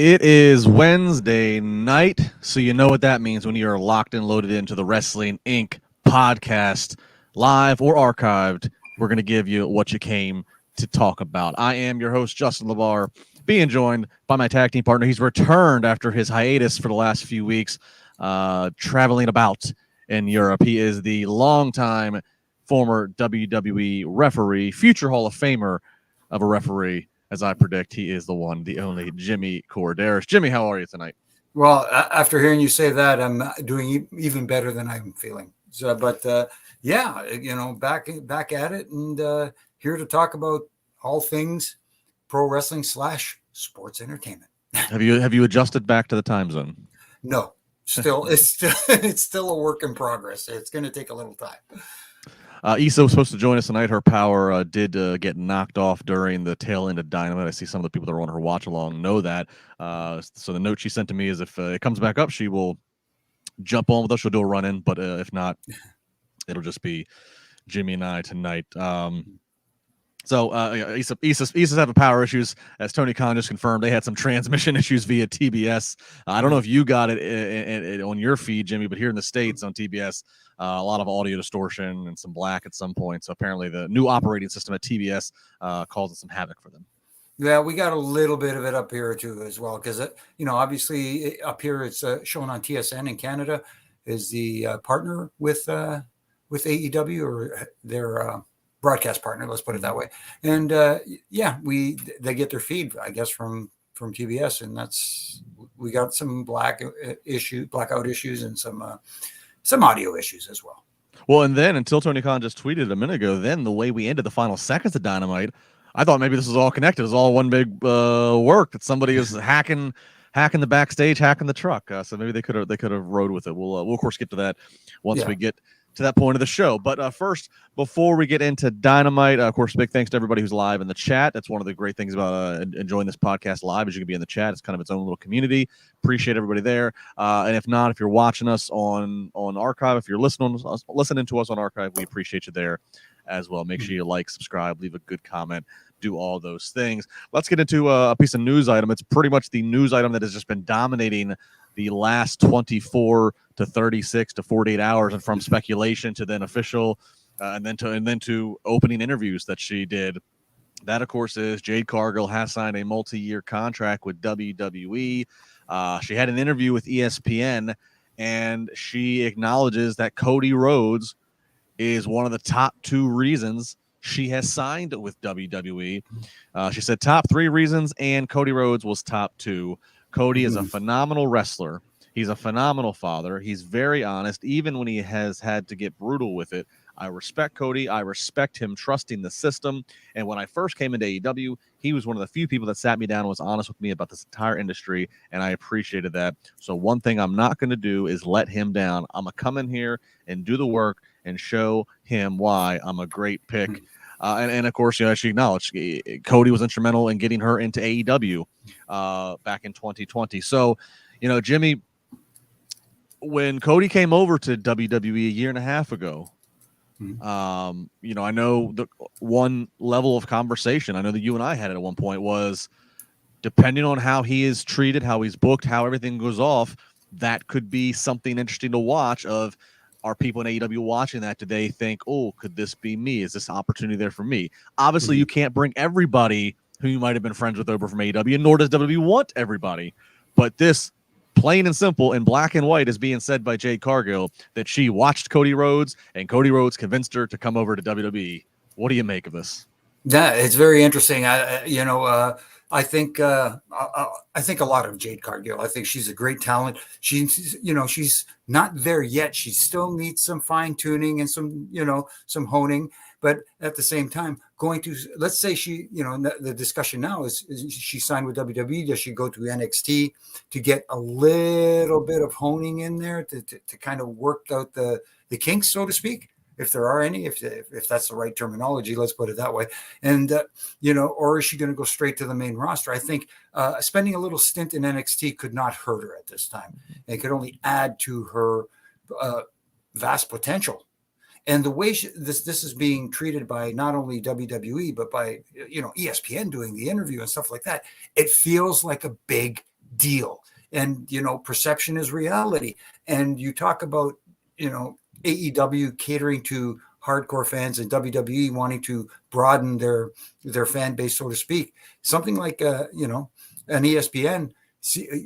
It is Wednesday night, so you know what that means when you're locked and loaded into the Wrestling Inc. podcast, live or archived. We're going to give you what you came to talk about. I am your host, Justin LaBar, being joined by my tag team partner. He's returned after his hiatus for the last few weeks, traveling about in Europe. He is the longtime former WWE referee, future Hall of Famer of a referee. As I predict, he is the one, the only Jimmy Korderas. Jimmy, how are you tonight? Well, after hearing you say that, I'm doing even better than I'm feeling. So, but yeah, back at it, and here to talk about all things pro wrestling / sports entertainment. Have you adjusted back to the time zone? No, it's still a work in progress. It's going to take a little time. Issa was supposed to join us tonight. Her power did get knocked off during the tail end of Dynamite. I see some of the people that are on her watch along know that. So the note she sent to me is if it comes back up, she will jump on with us. She'll do a run-in, but if not, it'll just be Jimmy and I tonight. Issa's having power issues, as Tony Khan just confirmed. They had some transmission issues via TBS. I don't know if you got it on your feed, Jimmy, but here in the States on TBS, a lot of audio distortion and some black at some point. So apparently the new operating system at TBS causing some havoc for them. Yeah, we got a little bit of it up here too as well, because obviously up here it's shown on TSN in Canada is the partner with AEW, or their broadcast partner, let's put it that way. And they get their feed, I guess, from TBS, and we got some blackout issues and some audio issues as well. Well, and then until Tony Khan just tweeted a minute ago, then the way we ended the final seconds of Dynamite, I thought maybe this was all connected. It was all one big work that somebody is hacking the backstage, hacking the truck. So maybe they could have rode with it. We'll of course get to that once we get to that point of the show. But first, before we get into Dynamite, of course, big thanks to everybody who's live in the chat. That's one of the great things about enjoying this podcast live, is you can be in the chat. It's kind of its own little community. Appreciate everybody there. And if not, if you're watching us on archive, if you're listening to us on archive, we appreciate you there as well. Make sure you like, subscribe, leave a good comment, do all those things. Let's get into a piece of news item. It's pretty much the news item that has just been dominating the last 24 to 36 to 48 hours, and from speculation to then official, and then to opening interviews that she did. That, of course, is Jade Cargill has signed a multi-year contract with WWE. She had an interview with ESPN, and she acknowledges that Cody Rhodes is one of the top 2 reasons she has signed with WWE. She said top 3 reasons, and Cody Rhodes was top 2. Cody is a phenomenal wrestler. He's a phenomenal father. He's very honest, even when he has had to get brutal with it. I respect Cody. I respect him trusting the system. And when I first came into AEW, he was one of the few people that sat me down and was honest with me about this entire industry, and I appreciated that. So one thing I'm not going to do is let him down. I'm going to come in here and do the work and show him why I'm a great pick. And of course, she acknowledged Cody was instrumental in getting her into AEW back in 2020. So, Jimmy, when Cody came over to WWE a year and a half ago, I know the one level of conversation I know that you and I had at one point was, depending on how he is treated, how he's booked, how everything goes off, that could be something interesting to watch. Of, are people in AEW watching that? Do they think, oh, could this be me? Is this opportunity there for me? Obviously, you can't bring everybody who you might have been friends with over from AEW, and nor does WWE want everybody. But this, plain and simple, in black and white, is being said by Jade Cargill, that she watched Cody Rhodes, and Cody Rhodes convinced her to come over to WWE. What do you make of this? Yeah, it's very interesting. I think a lot of Jade Cargill. I think she's a great talent. She's not there yet. She still needs some fine tuning and some honing. But at the same time, let's say she, the discussion now is she signed with WWE. Does she go to NXT to get a little bit of honing in there to kind of work out the kinks, so to speak? If there are any, if that's the right terminology, let's put it that way. And, or is she going to go straight to the main roster? I think spending a little stint in NXT could not hurt her at this time. It could only add to her vast potential. And the way this is being treated by not only WWE, but by, ESPN doing the interview and stuff like that, it feels like a big deal. And, perception is reality. And you talk about, AEW catering to hardcore fans and WWE wanting to broaden their fan base, so to speak. Something like, an ESPN,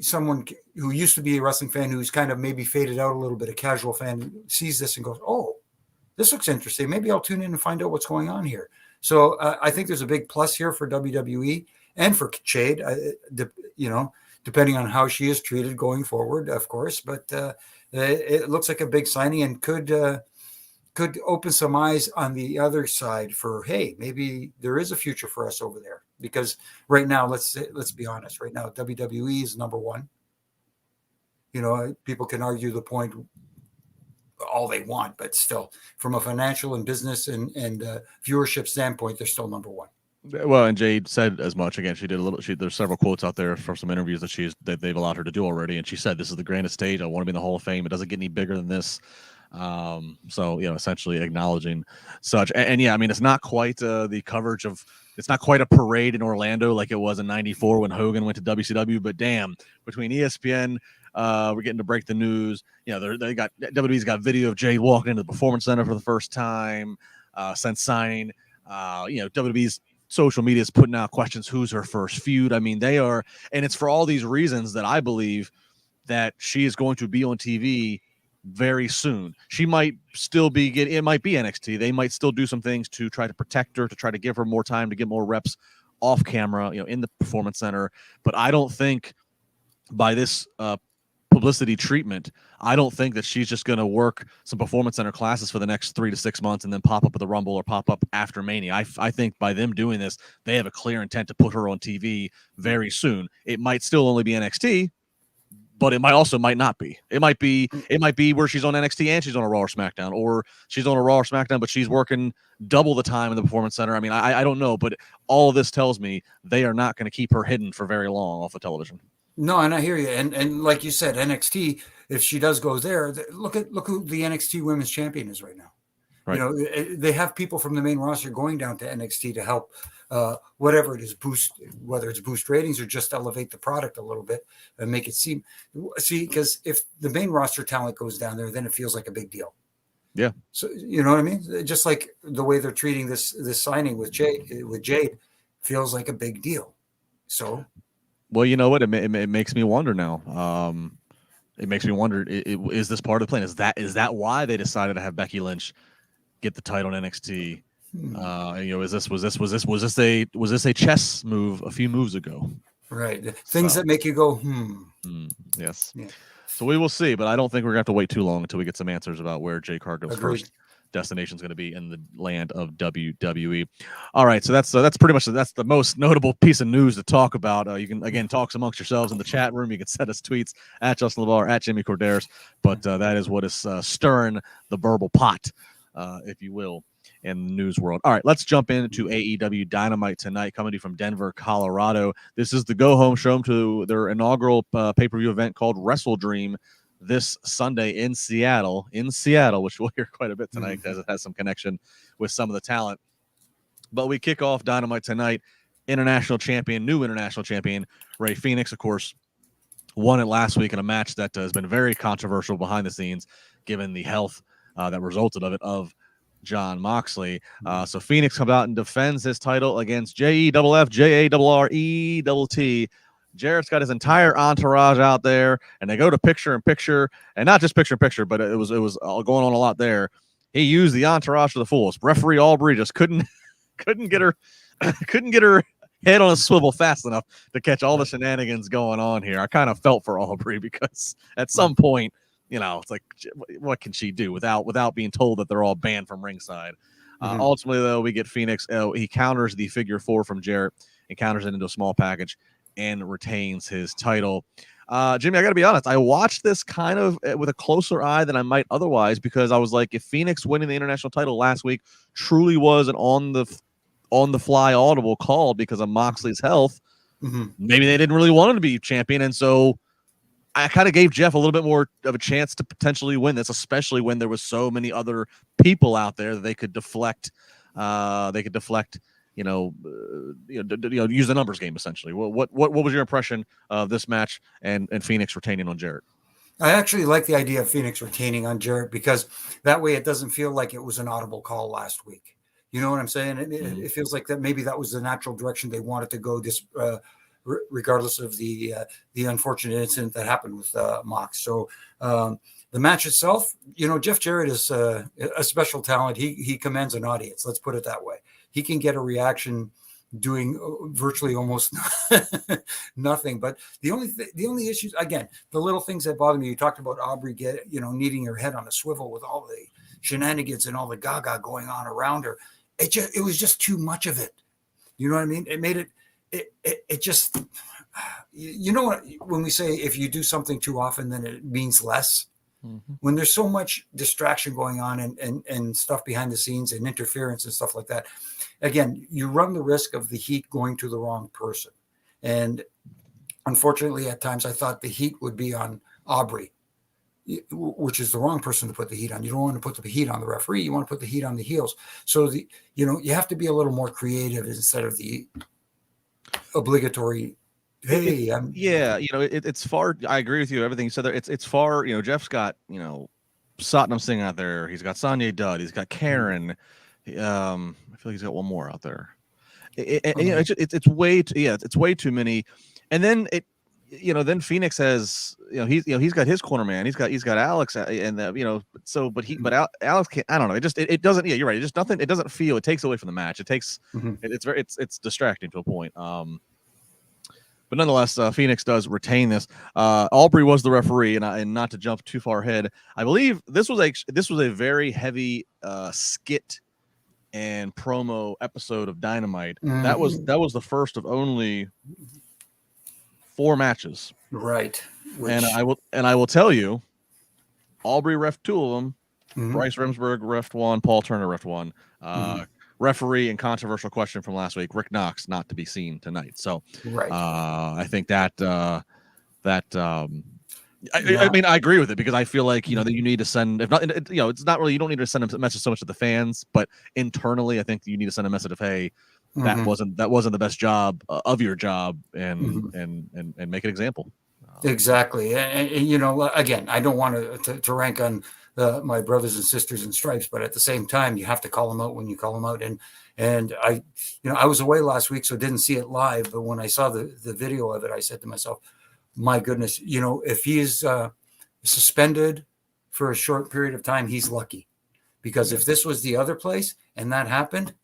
someone who used to be a wrestling fan who's kind of maybe faded out a little bit, a casual fan, sees this and goes, oh, this looks interesting. Maybe I'll tune in and find out what's going on here. So I think there's a big plus here for WWE and for Jade, depending on how she is treated going forward, of course. But it looks like a big signing and could open some eyes on the other side for, hey, maybe there is a future for us over there. Because right now, let's be honest. Right now, WWE is number one. People can argue the point all they want, but still, from a financial and business and viewership standpoint, they're still number one. Well, and Jade said as much. Again, she did there's several quotes out there from some interviews that they've allowed her to do already, and she said, "This is the grandest stage. I want to be in the Hall of Fame. It doesn't get any bigger than this." So essentially acknowledging such. And yeah, I mean, it's not quite the coverage of. It's not quite a parade in Orlando like it was in '94 when Hogan went to WCW. But damn, between ESPN. We're getting to break the news. WWE's got video of Jade walking into the Performance Center for the first time since signing. WWE's social media is putting out questions. Who's her first feud? I mean, they are, and it's for all these reasons that I believe that she is going to be on TV very soon. She might still it might be NXT. They might still do some things to try to protect her, to try to give her more time to get more reps off camera, in the Performance Center. But I don't think by this publicity treatment, I don't think that she's just going to work some Performance Center classes for the next 3 to 6 months and then pop up at the Rumble or pop up after Mania. I think by them doing this, they have a clear intent to put her on TV very soon. It might still only be NXT, but it might not be. It might be where she's on NXT and she's on a Raw or SmackDown, or she's on a Raw or SmackDown, but she's working double the time in the Performance Center. I mean, I don't know, but all of this tells me they are not going to keep her hidden for very long off the television. No, and I hear you. And like you said, NXT, if she does go there, look who the NXT Women's Champion is right now. Right. They have people from the main roster going down to NXT to help whatever it is, whether it's boost ratings or just elevate the product a little bit and make it see, because if the main roster talent goes down there, then it feels like a big deal. Yeah. So, you know what I mean? Just like the way they're treating this signing with Jade feels like a big deal. So. Well, you know what? It makes me wonder now. It makes me wonder: is this part of the plan? Is that why they decided to have Becky Lynch get the title in NXT? Was this a chess move a few moves ago? Right. Things that make you go, Yes. Yeah. So we will see, but I don't think we're gonna have to wait too long until we get some answers about where Jade Cargill's first destination is going to be in the land of WWE. All right, so that's pretty much the most notable piece of news to talk about. You can again talk amongst yourselves in the chat room. You can send us tweets at Justin LaBar, at Jimmy Korderas, but that is what is stirring the verbal pot, if you will, in the news world. All right, let's jump into AEW Dynamite tonight, coming to you from Denver, Colorado. This is the go-home show to their inaugural pay-per-view event called Wrestle Dream, this Sunday in Seattle, which we'll hear quite a bit tonight as it has some connection with some of the talent. But we kick off Dynamite tonight. New international champion, Rey Fenix, of course, won it last week in a match that has been very controversial behind the scenes, given the health that resulted of Jon Moxley. So Fenix comes out and defends his title against JEFF, JARRETT. Jarrett's got his entire entourage out there, and they go to picture-in-picture, and not just picture-in-picture, but it was going on a lot there. He used the entourage to the fullest. Referee Aubrey just couldn't get her head on a swivel fast enough to catch all the shenanigans going on here. I kind of felt for Aubrey because at some point, it's like, what can she do without being told that they're all banned from ringside? Ultimately, though, we get Fenix. He counters the figure 4 from Jarrett and counters it into a small package and retains his title. Jimmy, I got to be honest. I watched this kind of with a closer eye than I might otherwise, because I was like, if Fenix winning the international title last week truly was an on the fly audible call because of Moxley's health, maybe they didn't really want him to be champion. And so I kind of gave Jeff a little bit more of a chance to potentially win this, especially when there was so many other people out there that they could deflect use the numbers game essentially. What was your impression of this match and Phoenix retaining on Jarrett? I actually like the idea of Phoenix retaining on Jarrett because that way it doesn't feel like it was an audible call last week. You know what I'm saying? It feels like that maybe that was the natural direction they wanted to go, regardless of the unfortunate incident that happened with Mox. So the match itself, Jeff Jarrett is a special talent. He commands an audience. Let's put it that way. He can get a reaction doing virtually almost nothing. But the only issues, again, the little things that bother me. You talked about Aubrey needing her head on a swivel with all the shenanigans and all the gaga going on around her. It was just too much of it. You know what I mean? It made it just, what, when we say if you do something too often, then it means less. Mm-hmm. When there's so much distraction going on and stuff behind the scenes and interference and stuff like that, again, you run the risk of the heat going to the wrong person. And unfortunately, at times, I thought the heat would be on Aubrey, which is the wrong person to put the heat on. You don't want to put the heat on the referee. You want to put the heat on the heels. So, you have to be a little more creative instead of the obligatory, hey, it's far. I agree with you. Everything you said there. It's far. Jeff's got Satnam Singh out there. He's got Sonya Dudd. He's got Karen. I feel like he's got one more out there. It's way too. Yeah, it's way too many. And then then Phoenix has he's got his corner man. He's got Alex and Alex can't. I don't know. It doesn't. Yeah, you're right. It just nothing. It doesn't feel. It takes away from the match. It takes. Mm-hmm. It's distracting to a point. But nonetheless, Phoenix does retain this. Aubrey was the referee, and not to jump too far ahead, I believe this was a very heavy skit and promo episode of Dynamite. Mm-hmm. That was the first of only 4 matches. Right. And I will tell you, Aubrey ref 2 of them. Mm-hmm. Bryce Remsburg ref 1. Paul Turner ref 1. Referee and controversial question from last week, Rick Knox not to be seen tonight. So right. I think that I mean, I agree with it because I feel like, that you need to send, if not, it's not really, you don't need to send a message so much to the fans, but internally, I think you need to send a message of, hey, that wasn't the best job of your job and make an example. Exactly. And again, I don't want to rank on my brothers and sisters in stripes, but at the same time, you have to call them out when you call them out. And I was away last week, so didn't see it live. But when I saw the video of it, I said to myself, my goodness, if he is suspended for a short period of time, he's lucky. Because if this was the other place and that happened,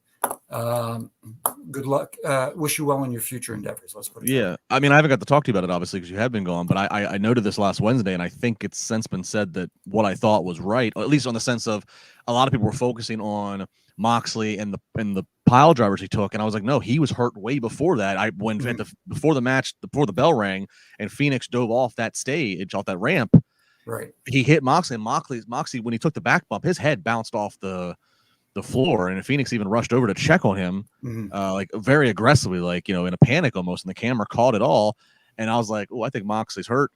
good luck. Wish you well in your future endeavors. Let's put it. Yeah, I mean, I haven't got to talk to you about it obviously because you have been gone, but I noted this last Wednesday, and I think it's since been said that what I thought was right, or at least on the sense of a lot of people were focusing on Moxley and the pile drivers he took, and I was like, no, he was hurt way before that. Before the match, before the bell rang, and Phoenix dove off that stage, off that ramp. Right. He hit Moxley, and Moxley when he took the back bump, his head bounced off the floor, and Phoenix even rushed over to check on him, like very aggressively, like in a panic almost, and the camera caught it all. And I was like, oh, I think Moxley's hurt.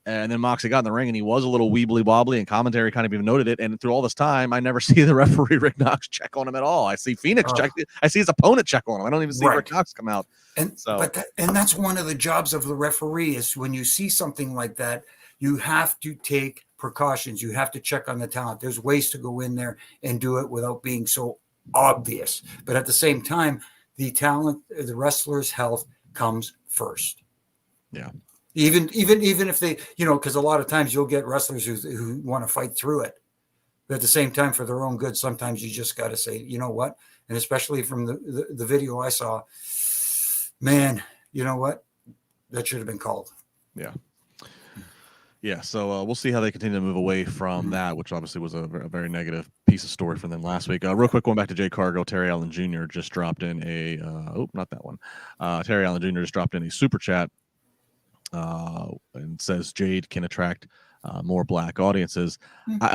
And then Moxley got in the ring, and he was a little weebly wobbly, and commentary kind of even noted it. And through all this time, I never see the referee Rick Knox check on him at all. I see Phoenix check. I see his opponent check on him. I don't even see Rick Knox come out. And that's one of the jobs of the referee is when you see something like that, you have to take precautions. You have to check on the talent. There's ways to go in there and do it without being so obvious. But at the same time, the talent, the wrestler's health comes first. Yeah. Even if they, because a lot of times you'll get wrestlers who want to fight through it. But at the same time, for their own good, sometimes you just got to say, you know what? And especially from the video I saw, man, you know what? That should have been called. Yeah. Yeah, so we'll see how they continue to move away from that, which obviously was a very negative piece of story for them last week. Real quick, going back to Jade Cargill, Terry Allen Jr. just dropped in not that one. Terry Allen Jr. just dropped in a super chat and says Jade can attract more black audiences.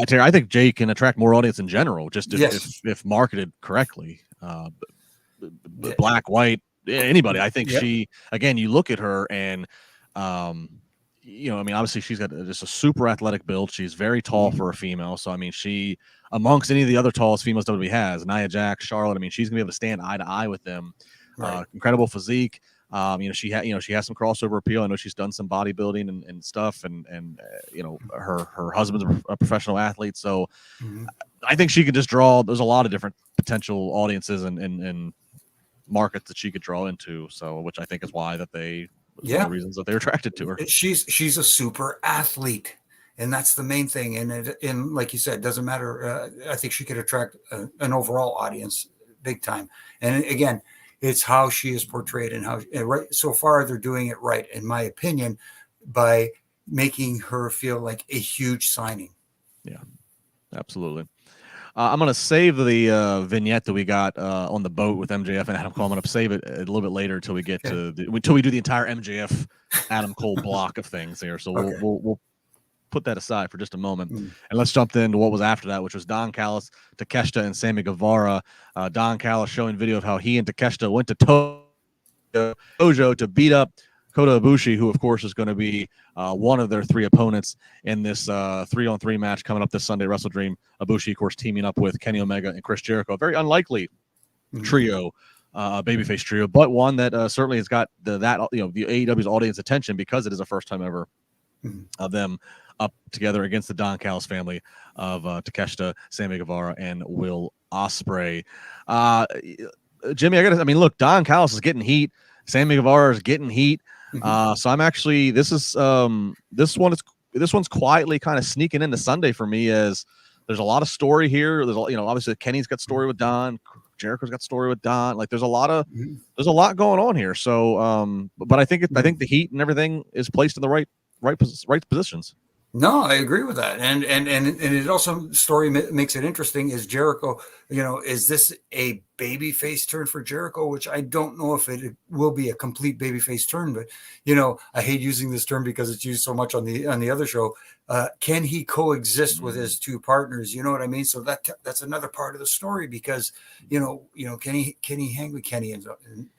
Terry, I think Jade can attract more audience in general, just if marketed correctly. Black, white, anybody. I think she, again, you look at her and I mean, obviously she's got just a super athletic build. She's very tall for a female. So, I mean, she, amongst any of the other tallest females WWE has, Nia Jax, Charlotte, I mean, she's going to be able to stand eye to eye with them. Right. Incredible physique. She has some crossover appeal. I know she's done some bodybuilding and stuff. And her husband's a professional athlete. So I think she could just draw, there's a lot of different potential audiences and markets that she could draw into. So, which I think is why that one of the reasons that they're attracted to her. She's a super athlete, and that's the main thing. And like you said, it doesn't matter. I think she could attract an overall audience big time. And again, it's how she is portrayed and how right so far they're doing it right, in my opinion, by making her feel like a huge signing. Yeah, absolutely. I'm going to save the vignette that we got on the boat with MJF and Adam Cole. I'm going to save it a little bit later until we get until we do the entire MJF Adam Cole block of things here. So we'll put that aside for just a moment. And let's jump into what was after that, which was Don Callis, Takeshita, and Sammy Guevara. Don Callis showing video of how he and Takeshita went to Dojo to beat up Kota Ibushi, who, of course, is going to be one of their three opponents in this 3-on-3 match coming up this Sunday, Wrestle Dream. Ibushi, of course, teaming up with Kenny Omega and Chris Jericho. A very unlikely trio, babyface trio, but one that certainly has got the AEW's audience attention because it is a first time ever of them up together against the Don Callis family of Takeshita, Sammy Guevara, and Will Ospreay. Jimmy, look, Don Callis is getting heat. Sammy Guevara is getting heat. So I'm actually this one's quietly kind of sneaking into Sunday for me, as there's a lot of story here. There's obviously Kenny's got story with Don, Jericho's got story with Don. Like there's a lot going on here. So but I think the heat and everything is placed in the right positions. No, I agree with that, and it also story makes it interesting. Is Jericho, is this a babyface turn for Jericho? Which I don't know if it will be a complete babyface turn, but I hate using this term because it's used so much on the other show. Can he coexist with his two partners? You know what I mean? So that's another part of the story because can he hang with Kenny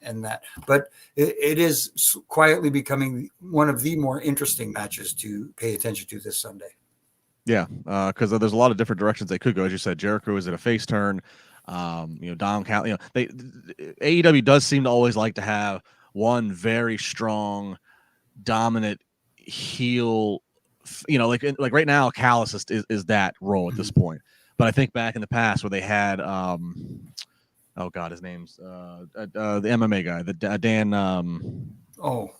and that? But it is quietly becoming one of the more interesting matches to pay attention to this Sunday. Yeah, because there's a lot of different directions they could go. As you said, Jericho is at a face turn. Don Callis. AEW does seem to always like to have one very strong, dominant heel. Like right now, Callis is that role at this point. But I think back in the past where they had, oh God, his name's the MMA guy, the Dan. Oh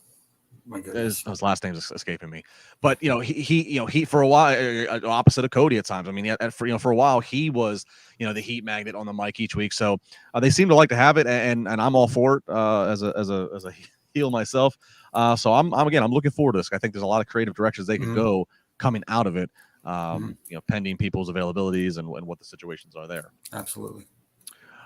my goodness, his last name's escaping me. But he for a while opposite of Cody at times. I mean, for a while he was the heat magnet on the mic each week. So they seem to like to have it, and I'm all for it as a heel myself. So I'm looking forward to this. I think there's a lot of creative directions they could go coming out of it. Pending people's availabilities and what the situations are there. Absolutely.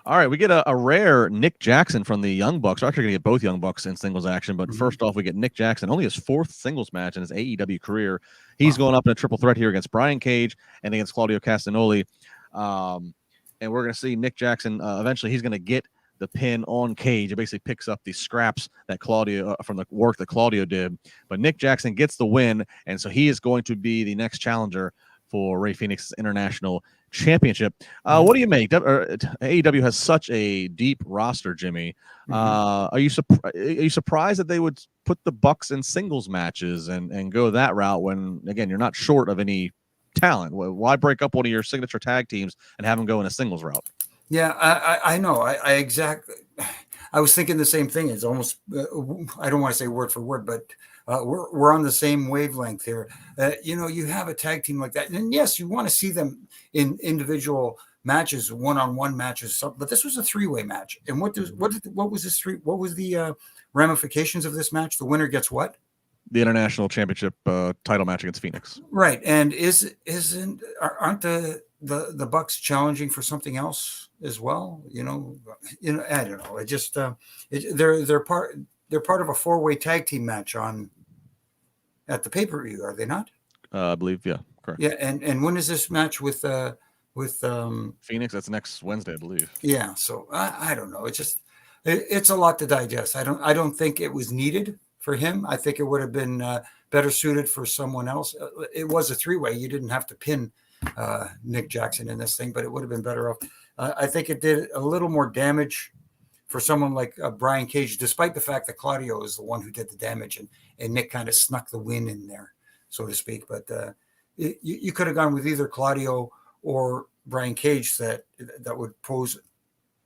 All right, we get a rare Nick Jackson from the Young Bucks. We're actually going to get both Young Bucks in singles action, but first off, we get Nick Jackson, only his fourth singles match in his AEW career. He's going up in a triple threat here against Brian Cage and against Claudio Castagnoli. And we're going to see Nick Jackson, eventually he's going to get the pin on Cage. It basically picks up the scraps that Claudio from the work that Claudio did. But Nick Jackson gets the win, and so he is going to be the next challenger for Rey Fénix's International Championship. What do you make? AEW has such a deep roster, Jimmy. Are you surprised that they would put the Bucks in singles matches and go that route when, again, you're not short of any talent? Why break up one of your signature tag teams and have them go in a singles route? Yeah, I know. I exactly. I was thinking the same thing. It's almost. I don't want to say word for word, but we're on the same wavelength here. You have a tag team like that, and yes, you want to see them in individual matches, one-on-one matches. But this was a three-way match. And what was this three? What was the ramifications of this match? The winner gets what? The International Championship title match against Phoenix. Right, and aren't the Bucks challenging for something else as well? I don't know. It just they're part of a four-way tag team match at the pay-per-view, are they not? I believe, yeah, correct. Yeah, and when is this match with Phoenix? That's next Wednesday, I believe. Yeah, so I don't know. It's a lot to digest. I don't think it was needed. for him. I think it would have been better suited for someone else. It was a 3-way. You didn't have to pin Nick Jackson in this thing, but it would have been better off. I think it did a little more damage for someone like Brian Cage, despite the fact that Claudio is the one who did the damage, and Nick kind of snuck the win in there, so to speak. But you could have gone with either Claudio or Brian Cage that would pose,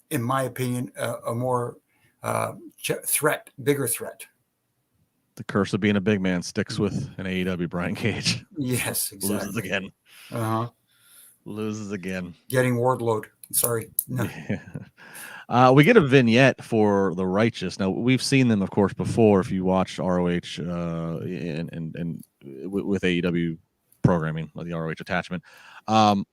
in my opinion, a more bigger threat. The curse of being a big man sticks with an AEW Brian Cage. Yes, exactly. Loses again. Uh-huh. Loses again. Getting Wardlow. Sorry. No. We get a vignette for the Righteous. Now, we've seen them, of course, before. If you watched ROH and with AEW programming, the ROH attachment. I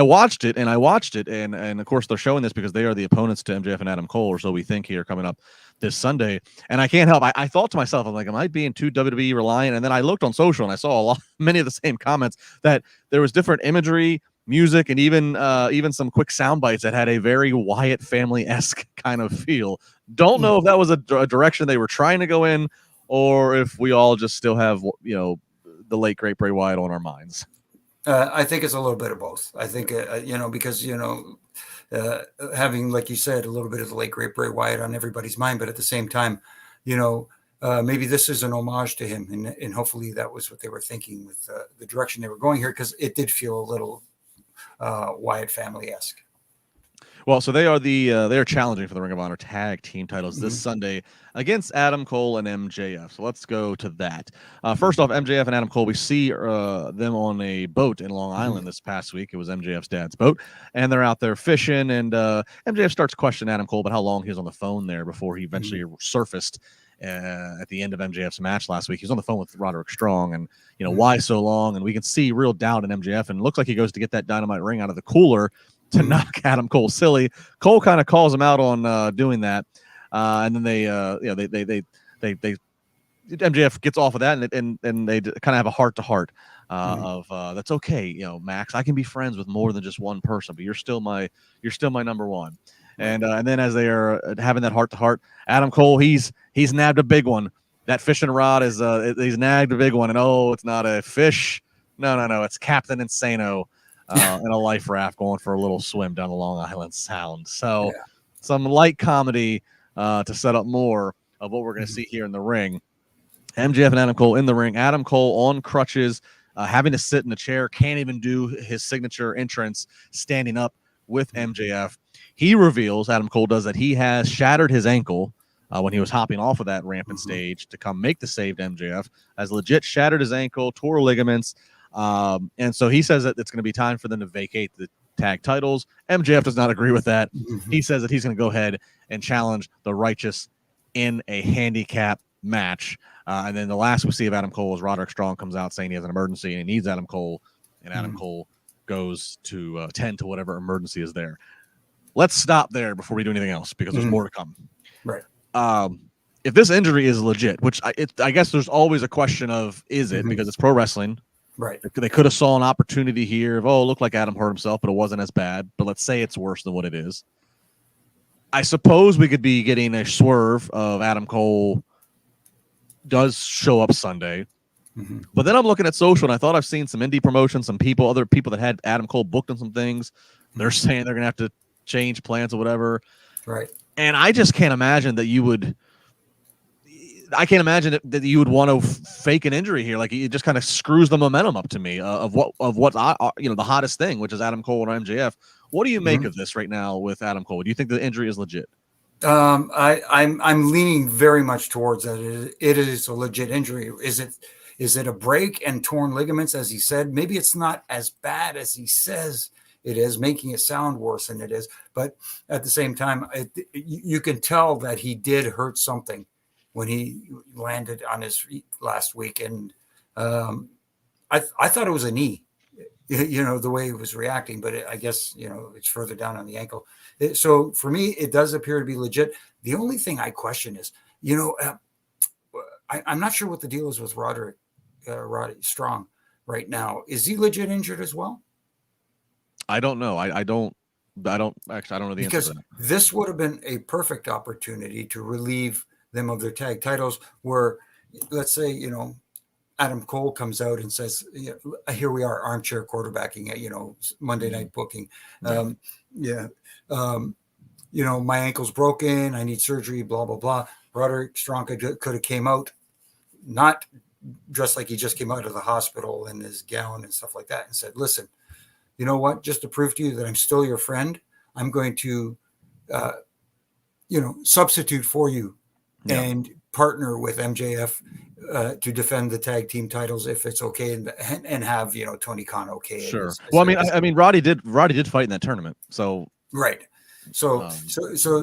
watched it, and of course they're showing this because they are the opponents to MJF and Adam Cole, or so we think here, coming up this Sunday. And I can't help, I thought to myself, I'm like, am I being too WWE reliant? And then I looked on social and I saw many of the same comments that there was different imagery, music, and even some quick sound bites that had a very Wyatt family-esque kind of feel. Don't know if that was a direction they were trying to go in, or if we all just still have, the late great Bray Wyatt on our minds. I think it's a little bit of both. I think, because, having, like you said, a little bit of the late great Bray Wyatt on everybody's mind, but at the same time, maybe this is an homage to him, and hopefully that was what they were thinking with the direction they were going here, because it did feel a little Wyatt family-esque. Well, so they are challenging for the Ring of Honor tag team titles this Sunday against Adam Cole and MJF. So let's go to that. First off, MJF and Adam Cole, we see them on a boat in Long Island this past week. It was MJF's dad's boat, and they're out there fishing, and MJF starts questioning Adam Cole about how long he was on the phone there before he eventually surfaced at the end of MJF's match last week. He was on the phone with Roderick Strong, and why so long? And we can see real doubt in MJF, and it looks like he goes to get that Dynamite ring out of the cooler to knock Adam Cole silly. Cole kind of calls him out on doing that, and then they MJF gets off of that, and they kind of have a heart to heart of that's okay, Max. I can be friends with more than just one person, but you're still my number one. And then as they are having that heart to heart, Adam Cole he's nabbed a big one. That fishing rod is he's nagged a big one, and it's not a fish. No, it's Captain Insano. In a life raft going for a little swim down the Long Island Sound. So some light comedy to set up more of what we're going to see here in the ring. MJF and Adam Cole in the ring. Adam Cole on crutches, having to sit in the chair, can't even do his signature entrance standing up with MJF. He reveals, Adam Cole does, that he has shattered his ankle when he was hopping off of that rampant stage to come make the save to MJF, has legit shattered his ankle, tore ligaments. And so he says that it's going to be time for them to vacate the tag titles. MJF does not agree with that. He says that he's going to go ahead and challenge the Righteous in a handicap match. And then the last we see of Adam Cole is Roderick Strong comes out saying he has an emergency and he needs Adam Cole, and Adam Cole goes to tend to whatever emergency is there. Let's stop there before we do anything else, because there's more to come. Right. If this injury is legit, which I guess there's always a question of, is it, because it's pro wrestling. Right. They could have saw an opportunity here of, looked like Adam hurt himself, but it wasn't as bad. But let's say it's worse than what it is. I suppose we could be getting a swerve of Adam Cole does show up Sunday. But then I'm looking at social, and I thought I've seen some indie promotions, other people that had Adam Cole booked on some things. They're saying they're going to have to change plans or whatever. Right. And I just can't imagine that you would... I can't imagine that you would want to fake an injury here. Like, it just kind of screws the momentum up to me of what the hottest thing, which is Adam Cole and MJF. What do you make of this right now with Adam Cole? Do you think the injury is legit? I'm leaning very much towards that. It is a legit injury. Is it a break and torn ligaments, as he said? Maybe it's not as bad as he says it is, making it sound worse than it is. But at the same time, you can tell that he did hurt something when he landed on his feet last week. And I thought it was a knee, the way he was reacting, but I guess, it's further down on the ankle. So for me, it does appear to be legit. The only thing I question is, I'm not sure what the deal is with Roderick Strong right now. Is he legit injured as well? I don't know. I don't know the answer to that. Because this would have been a perfect opportunity to relieve them of their tag titles. Where, let's say, Adam Cole comes out and says, here we are, armchair quarterbacking at, Monday Night Booking. My ankle's broken. I need surgery, blah, blah, blah. Roderick Strong could have came out, not dressed like he just came out of the hospital in his gown and stuff like that, and said, listen, you know what? Just to prove to you that I'm still your friend, I'm going to, substitute for you and partner with MJF to defend the tag team titles if it's okay, and have Tony Khan okay. Sure. I mean, Roddy did fight in that tournament, so right. So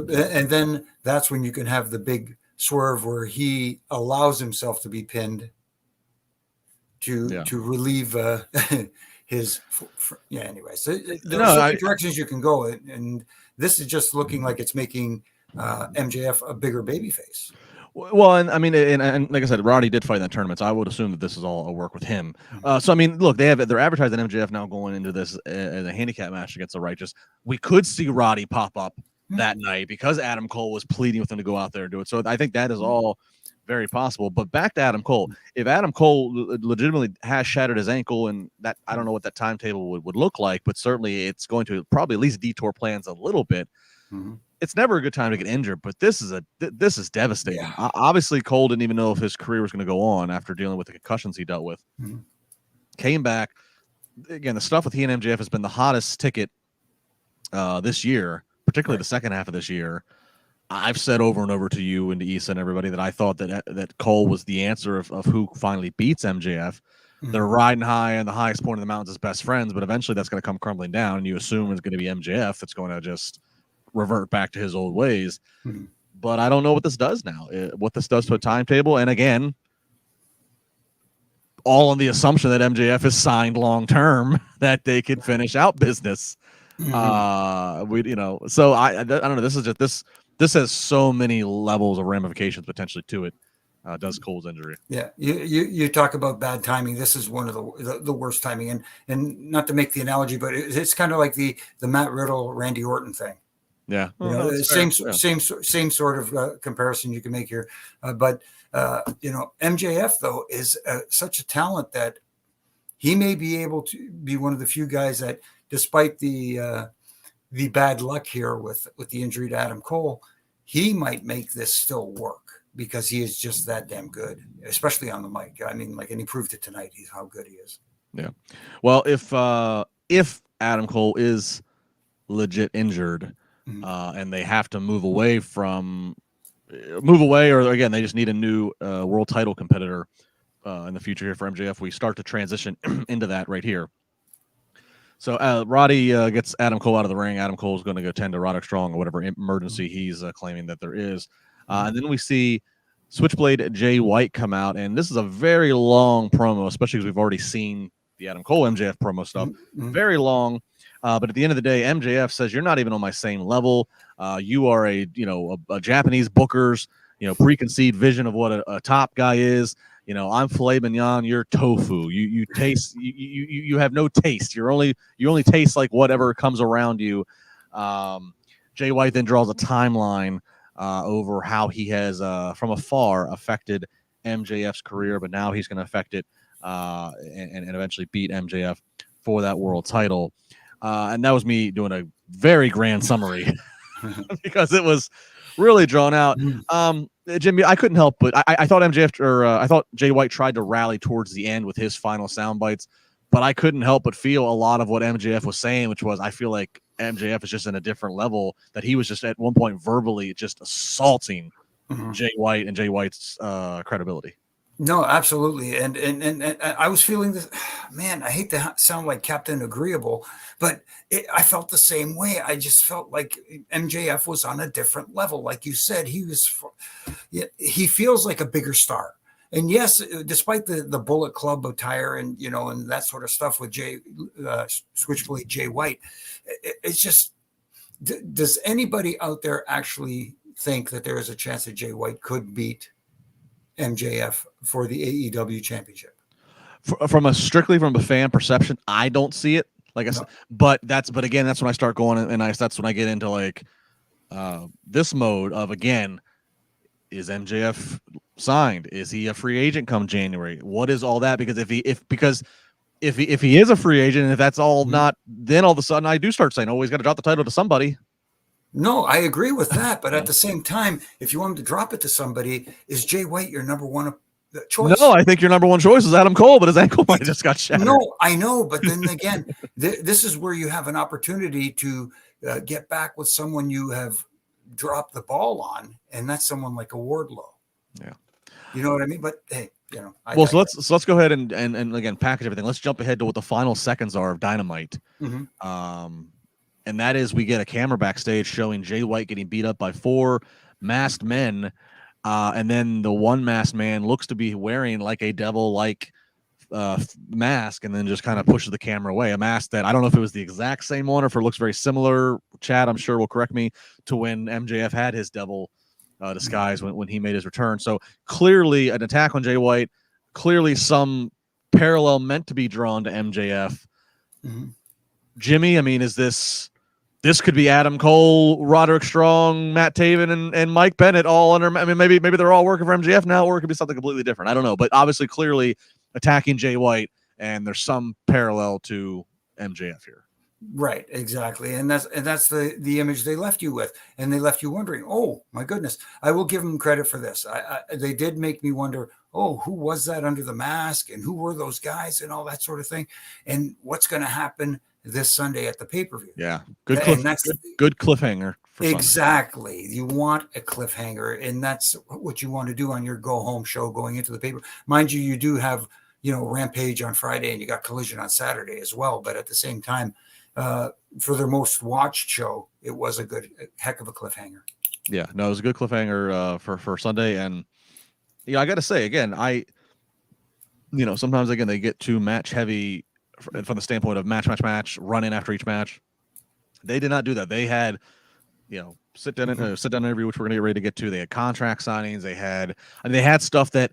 and then that's when you can have the big swerve where he allows himself to be pinned to relieve his. Anyway, so there are certain directions you can go, and this is just looking like it's making MJF a bigger babyface. Well, and I mean, and like I said, Roddy did fight in that tournament, so I would assume that this is all a work with him. So I mean, look, they're advertising MJF now going into this as a handicap match against the Righteous. We could see Roddy pop up that night because Adam Cole was pleading with him to go out there and do it. So I think that is all very possible. But back to Adam Cole, if Adam Cole legitimately has shattered his ankle, and that I don't know what that timetable would look like, but certainly it's going to probably at least detour plans a little bit. It's never a good time to get injured, but this is devastating. Obviously, Cole didn't even know if his career was going to go on after dealing with the concussions he dealt with. Came back. Again, the stuff with he and MJF has been the hottest ticket this year, particularly the second half of this year. I've said over and over to you and to Issa and everybody that I thought that Cole was the answer of who finally beats MJF. They're riding high on the highest point of the mountains as best friends, but eventually that's going to come crumbling down, and you assume it's going to be MJF that's going to just revert back to his old ways. But I don't know what this does now, what this does to a timetable. And again, all on the assumption that MJF is signed long term, that they could finish out business. So I don't know. This is just this has so many levels of ramifications potentially to it. Does Cole's injury? Yeah, you talk about bad timing. This is one of the worst timing, and not to make the analogy, but it's kind of like the Matt Riddle Randy Orton thing. Yeah, same sort of comparison you can make here. But MJF though is such a talent that he may be able to be one of the few guys that, despite the bad luck here with the injury to Adam Cole, he might make this still work because he is just that damn good, especially on the mic. I mean, and he proved it tonight. He's how good he is. Yeah. Well, if Adam Cole is legit injured. And they have to move away, or again, they just need a new world title competitor in the future here for MJF. We start to transition into that right here. So Roddy gets Adam Cole out of the ring. Adam Cole is going to go tend to Roderick Strong or whatever emergency he's claiming that there is. And then we see Switchblade Jay White come out, and this is a very long promo, especially because we've already seen the Adam Cole MJF promo stuff. Very long. But at the end of the day, MJF says, you're not even on my same level. You are a Japanese booker's, preconceived vision of what a top guy is. I'm filet mignon. You're tofu. You taste, you have no taste. You only taste like whatever comes around you. Jay White then draws a timeline over how he has, from afar, affected MJF's career, but now he's going to affect it and eventually beat MJF for that world title. And that was me doing a very grand summary because it was really drawn out. Jimmy, I couldn't help, but I thought I thought Jay White tried to rally towards the end with his final sound bites, but I couldn't help but feel a lot of what MJF was saying, which was, I feel like MJF is just in a different level, that he was just at one point verbally just assaulting Jay White and Jay White's credibility. No, absolutely. And I was feeling this, man, I hate to sound like Captain Agreeable, but I felt the same way. I just felt like MJF was on a different level. Like you said, he feels like a bigger star. And yes, despite the Bullet Club attire and that sort of stuff with Switchblade Jay White, it's just, does anybody out there actually think that there is a chance that Jay White could beat MJF for the AEW championship? From a fan perception, I don't see it. Like I said, but again, that's when I start going, and that's when I get into this mode of, again, is MJF signed? Is he a free agent come January? What is all that? Because if he is a free agent, and if that's all not, then all of a sudden I do start saying, oh, he's got to drop the title to somebody. No, I agree with that. But at the same time, if you want him to drop it to somebody, is Jay White your number one choice? No, I think your number one choice is Adam Cole, but his ankle might just got shattered. No, I know. But then again, this is where you have an opportunity to get back with someone you have dropped the ball on, and that's someone like a Wardlow. Yeah. You know what I mean? But hey, so let's go ahead and again package everything. Let's jump ahead to what the final seconds are of Dynamite. And that is we get a camera backstage showing Jay White getting beat up by 4 masked men, and then the one masked man looks to be wearing like a devil-like mask, and then just kind of pushes the camera away. A mask that I don't know if it was the exact same one or if it looks very similar. Chad, I'm sure, will correct me, to when MJF had his devil disguise when he made his return. So clearly an attack on Jay White, clearly some parallel meant to be drawn to MJF. Jimmy, I mean, is this could be Adam Cole, Roderick Strong, Matt Taven, and Mike Bennett all under. I mean, maybe they're all working for MJF now, or it could be something completely different. I don't know, but obviously, clearly attacking Jay White, and there's some parallel to MJF here. Right, exactly, and that's the image they left you with, and they left you wondering, oh my goodness. I will give them credit for this. They did make me wonder, oh, who was that under the mask, and who were those guys, and all that sort of thing, and what's going to happen this Sunday at the pay-per-view. Yeah, good cliffhanger. Exactly. You want a cliffhanger, and that's what you want to do on your go-home show going into the paper. Mind you do have, Rampage on Friday, and you got Collision on Saturday as well, but at the same time, for their most watched show, it was a heck of a cliffhanger. Yeah, no, it was a good cliffhanger for Sunday, and I got to say again, sometimes again they get too match heavy from the standpoint of match, run in after each match. They did not do that. They had, sit down interview, which we're gonna get ready to get to. They had contract signings. They had stuff that,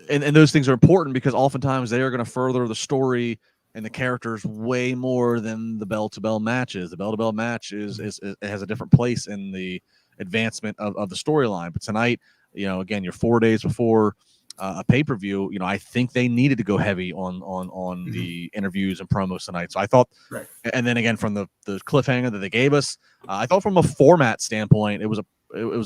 and those things are important because oftentimes they are going to further the story and the characters way more than the bell-to-bell matches. The bell-to-bell match has a different place in the advancement of the storyline. But tonight, again, you're 4 days before a pay-per-view. I think they needed to go heavy on the interviews and promos tonight. So I thought, right. And then again from the cliffhanger that they gave us, I thought from a format standpoint, it was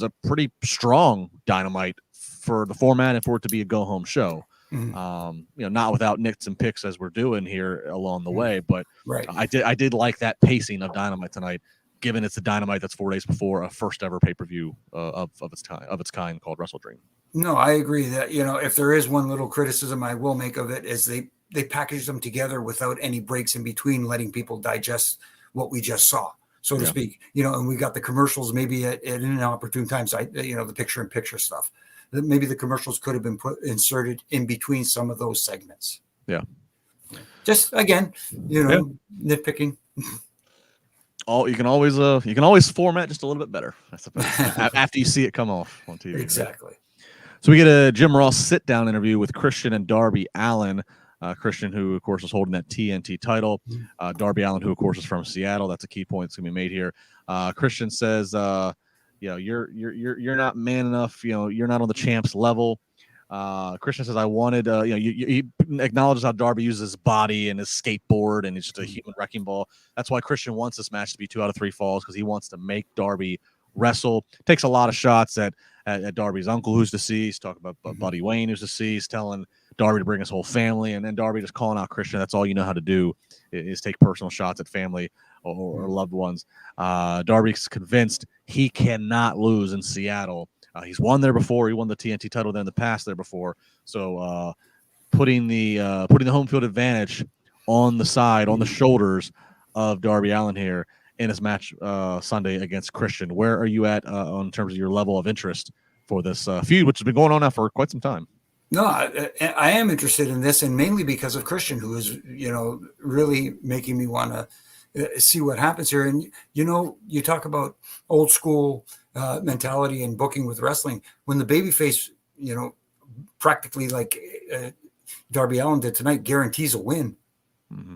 a pretty strong Dynamite for the format and for it to be a go-home show. Not without nicks and picks as we're doing here along the way, but right. I did like that pacing of Dynamite tonight, given it's a Dynamite that's 4 days before a first ever pay-per-view of its kind called Wrestle Dream. No, I agree that, if there is one little criticism I will make of it is they package them together without any breaks in between, letting people digest what we just saw, so to speak, and we got the commercials maybe at inopportune times, the picture-in-picture stuff. Maybe the commercials could have been inserted in between some of those segments. Yeah. Just again, nitpicking. You can always format just a little bit better, I suppose, after you see it come off on TV. Exactly. So we get a Jim Ross sit-down interview with Christian and Darby Allin. Christian, who of course is holding that TNT title. Darby Allin, who of course is from Seattle. That's a key point that's gonna be made here. Christian says, you're not man enough. You're not on the champs level. Christian says, I wanted, he acknowledges how Darby uses his body and his skateboard and he's just a human wrecking ball. That's why Christian wants this match to be 2 out of 3 falls, because he wants to make Darby wrestle. Takes a lot of shots at Darby's uncle who's deceased, talking about Buddy Wayne who's deceased, telling Darby to bring his whole family, and then Darby just calling out Christian. That's all you know how to do is take personal shots at family or loved ones. Darby's convinced he cannot lose in Seattle. He's won there before. He won the TNT title there in the past there before. So putting the home field advantage on the shoulders of Darby Allin here in his match Sunday against Christian. Where are you at in terms of your level of interest for this feud, which has been going on now for quite some time? No, I am interested in this, and mainly because of Christian, who is, really making me want to see what happens here. And, you talk about old school mentality and booking with wrestling. When the babyface, practically like Darby Allin did tonight, guarantees a win. Mm-hmm.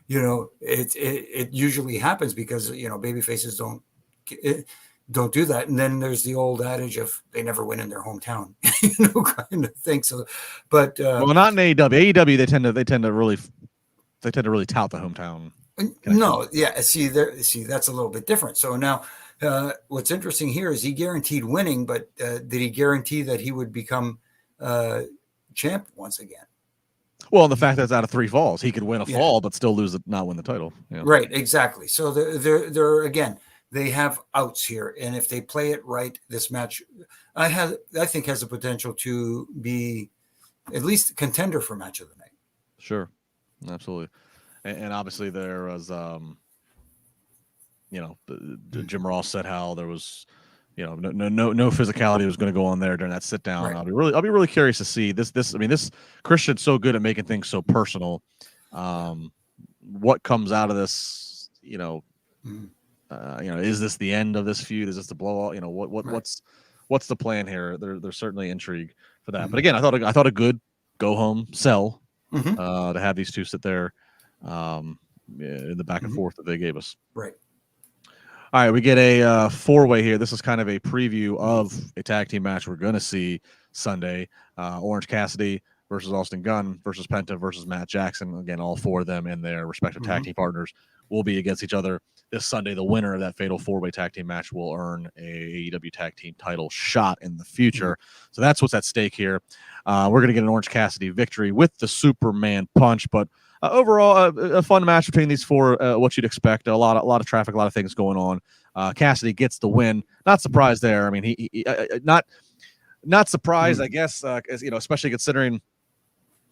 It usually happens because, baby faces don't, don't do that. And then there's the old adage of they never win in their hometown, kind of thing. So, but well, not in AEW. AEW they tend to really tout the hometown. No, yeah. See, that's a little bit different. So now, what's interesting here is he guaranteed winning, but did he guarantee that he would become champ once again? Well, the fact that it's out of 3 falls, he could win a fall, but still lose it, not win the title. Yeah. Right, exactly. So they're again, they have outs here, and if they play it right, this match, I think has the potential to be at least a contender for match of the night. Sure, absolutely, and obviously there was, Jim Ross said how there was, no physicality was going to go on there during that sit down. Right. I'll be really curious to see this. I mean, this Christian's so good at making things so personal. What comes out of this? Is this the end of this feud? Is this the blowout? What's the plan here? There's certainly intrigue for that. But again, I thought a good go home sell to have these two sit there in the back and forth that they gave us. Right. All right, we get a 4-way here. This is kind of a preview of a tag team match we're going to see Sunday. Orange Cassidy versus Austin Gunn versus Penta versus Matt Jackson. Again, all 4 of them and their respective tag team partners will be against each other this Sunday. The winner of that fatal 4-way tag team match will earn a AEW tag team title shot in the future. So that's what's at stake here. We're going to get an Orange Cassidy victory with the Superman punch, but overall, a fun match between these 4. What you'd expect, a lot of traffic, a lot of things going on. Cassidy gets the win. Not surprised there. I mean, he not surprised, I guess, as especially considering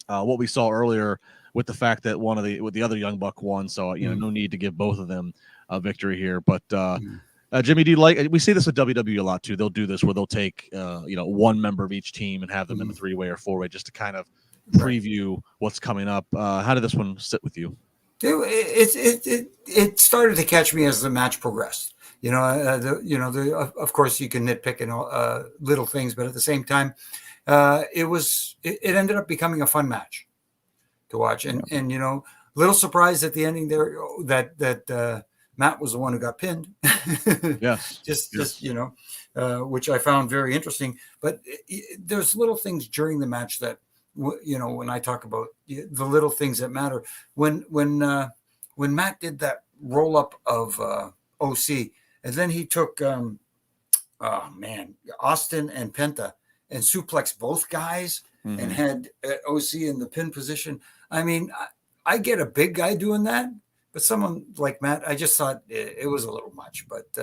what we saw earlier with the fact that with the other Young Buck won. So no need to give both of them a victory here. But Jimmy, do you like? We see this with WWE a lot too. They'll do this where they'll take one member of each team and have them in a 3-way or 4-way just to kind of preview what's coming up. How did this one sit with you? It started to catch me as the match progressed. Of course you can nitpick and little things, but at the same time, it ended up becoming a fun match to watch. And little surprised at the ending there that Matt was the one who got pinned. Yes. Which I found very interesting. But there's little things during the match that, when I talk about the little things that matter, when Matt did that roll up of OC, and then he took Austin and Penta and suplexed both guys and had OC in the pin position. I mean, I get a big guy doing that, but someone like Matt, I just thought it was a little much. But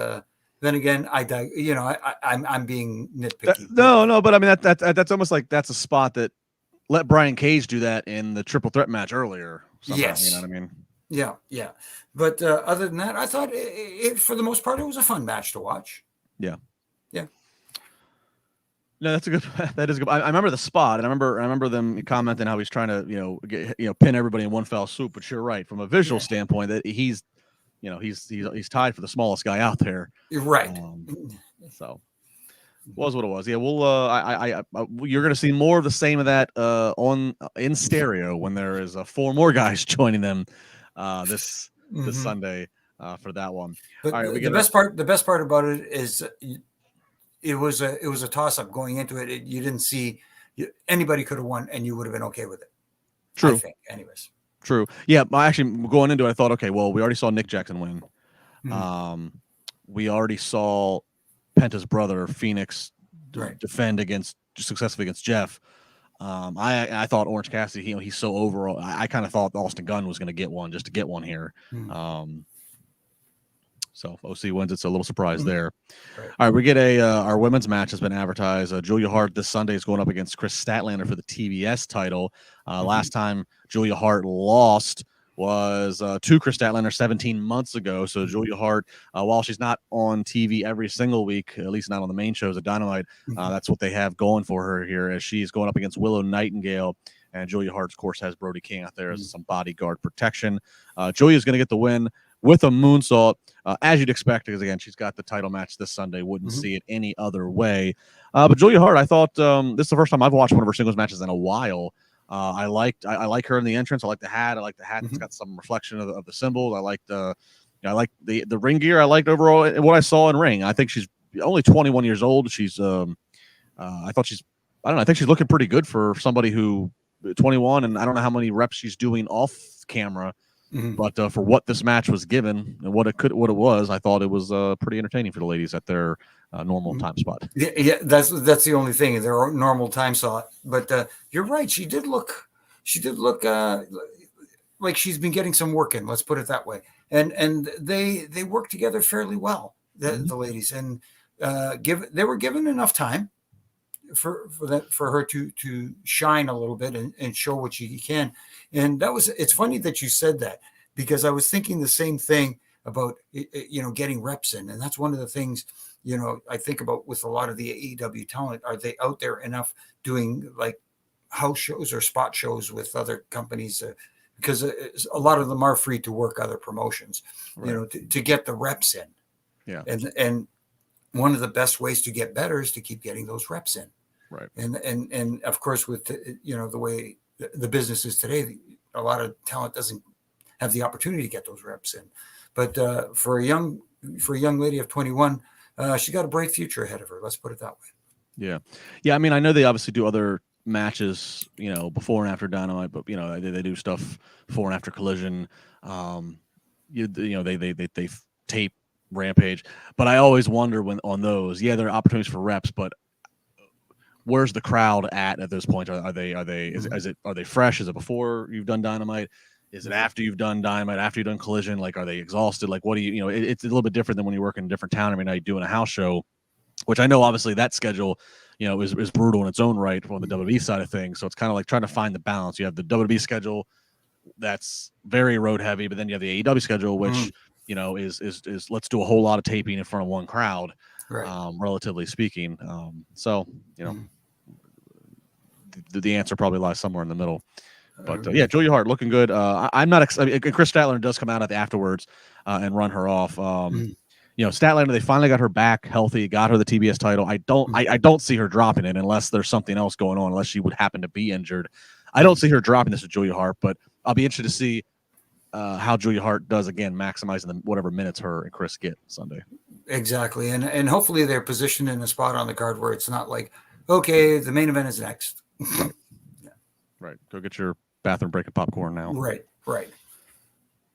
then again, I'm being nitpicky. No, but I mean that's almost like that's a spot that let Brian Cage do that in the triple threat match earlier. Yes. You know what I mean? Yeah. But other than that, I thought it for the most part, it was a fun match to watch. Yeah. No, that's a good. That is good. I remember the spot, and I remember them commenting how he's trying to, pin everybody in one fell swoop. But you're right, from a visual standpoint, that he's tied for the smallest guy out there. Right. So. Was what it was. Yeah, you're going to see more of the same of that in stereo when there is 4 more guys joining them this Sunday for that one. But all right, the best part about it is it was a toss up going into it. You didn't see anybody could have won, and you would have been okay with it. True. I think, anyways. True. Yeah, actually going into it, I thought, okay, well, we already saw Nick Jackson win. We already saw Penta's brother Phoenix defend successfully against Jeff. I thought Orange Cassidy, he's so overall. I kind of thought Austin Gunn was going to get one just to get one here. So OC wins. It's a little surprise there. Right. All right, we get our women's match has been advertised. Julia Hart this Sunday is going up against Chris Statlander for the TBS title. Last time Julia Hart lost was to Chris Statlander 17 months ago. So Julia Hart, while she's not on TV every single week, at least not on the main shows at Dynamite, that's what they have going for her here, as she's going up against Willow Nightingale. And Julia Hart, of course, has Brody King out there as some bodyguard protection. Julia's going to get the win with a moonsault, as you'd expect, because, again, she's got the title match this Sunday. Wouldn't see it any other way. But Julia Hart, I thought this is the first time I've watched one of her singles matches in a while. I like her in the entrance. I like the hat. I like the hat that's got some reflection of the symbols. I like the ring gear. I liked overall what I saw in ring. I think she's only 21 years old. She's I thought she's I don't know. I think she's looking pretty good for somebody who 21, and I don't know how many reps she's doing off camera. But for what this match was given and what it was, I thought it was pretty entertaining for the ladies at their normal time spot. Yeah, that's the only thing, their normal time slot. But you're right. She did look like she's been getting some work in. Let's put it that way. And they work together fairly well, the ladies, and they were given enough time for her to shine a little bit and show what she can. And it's funny that you said that, because I was thinking the same thing about, getting reps in. And that's one of the things, I think about with a lot of the AEW talent. Are they out there enough doing like house shows or spot shows with other companies? Because a lot of them are free to work other promotions, right, to get the reps in. Yeah. And one of the best ways to get better is to keep getting those reps in. Right. And of course, with the way the business is today, a lot of talent doesn't have the opportunity to get those reps in. But for a young lady of 21, she got a bright future ahead of her. Let's put it that way. Yeah. I mean, I know they obviously do other matches, before and after Dynamite, but they do stuff before and after Collision. They tape Rampage, but I always wonder when on those, there are opportunities for reps, but where's the crowd at those points? Are they fresh? Is it before you've done Dynamite? Is it after you've done Dynamite? After you've done Collision? Like, are they exhausted? Like, what do it's a little bit different than when you work in a different town every night doing a house show, which I know obviously that schedule, is brutal in its own right on the WWE side of things. So it's kind of like trying to find the balance. You have the WWE schedule that's very road heavy, but then you have the AEW schedule, which is let's do a whole lot of taping in front of one crowd, right, relatively speaking. The answer probably lies somewhere in the middle. But Julia Hart looking good. I'm not excited. Chris Statlander does come out at the afterwards and run her off. Statlander, they finally got her back healthy, got her the TBS title. I don't see her dropping it unless there's something else going on, unless she would happen to be injured. I don't see her dropping this to Julia Hart, but I'll be interested to see how Julia Hart does, again, maximizing the whatever minutes her and Chris get Sunday. Exactly. And hopefully they're positioned in a spot on the card where it's not like, okay, the main event is next. Right. Go get your bathroom break of popcorn now. Right.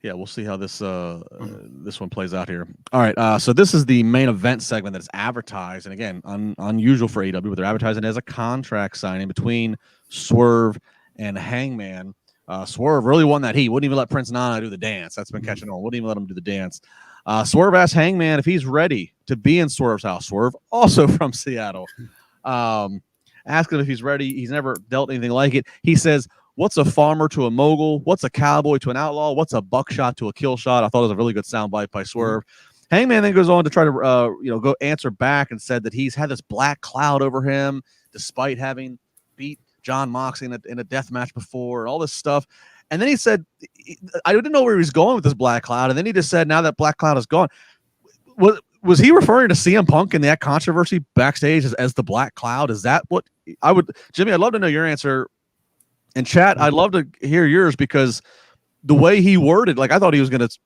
Yeah, we'll see how this this one plays out here. All right, so this is the main event segment that is advertised, and again, unusual for AEW, but they're advertising it as a contract signing between Swerve and Hangman. Swerve really won that heat. Wouldn't even let Prince Nana do the dance. That's been catching on. Wouldn't even let him do the dance. Swerve asked Hangman if he's ready to be in Swerve's house. Swerve, also from Seattle. Asked him if he's ready. He's never dealt anything like it. He says, what's a farmer to a mogul? What's a cowboy to an outlaw? What's a buckshot to a kill shot? I thought it was a really good soundbite by Swerve. Hangman then goes on to try to go answer back and said that he's had this black cloud over him despite having beat John Moxley in a death match before and all this stuff. And then he said, I didn't know where he was going with this black cloud. And then he just said, now that black cloud is gone. Was he referring to CM Punk and that controversy backstage as the black cloud? Is that what I would, Jimmy, I'd love to know your answer. And chat, I'd love to hear yours, because the way he worded, like I thought he was going to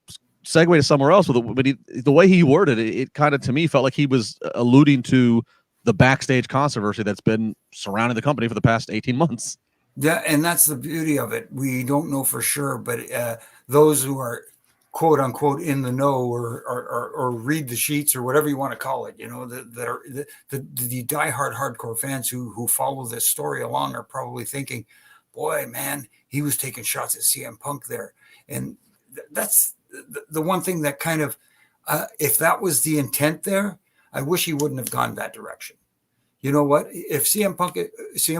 segue to somewhere else, but the way he worded it, it kind of to me felt like he was alluding to the backstage controversy that's been surrounding the company for the past 18 months. Yeah, and that's the beauty of it. We don't know for sure, but those who are quote unquote in the know or read the sheets or whatever you want to call it, that are the diehard hardcore fans who follow this story along are probably thinking, boy, man, he was taking shots at CM Punk there. And that's the one thing that kind of, if that was the intent there, I wish he wouldn't have gone that direction. You know what? If CM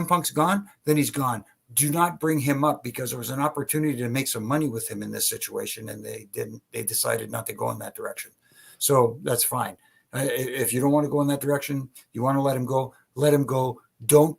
Punk's gone, then he's gone. Do not bring him up, because there was an opportunity to make some money with him in this situation, and they didn't. They decided not to go in that direction. So that's fine. If you don't want to go in that direction, you want to let him go, let him go. Don't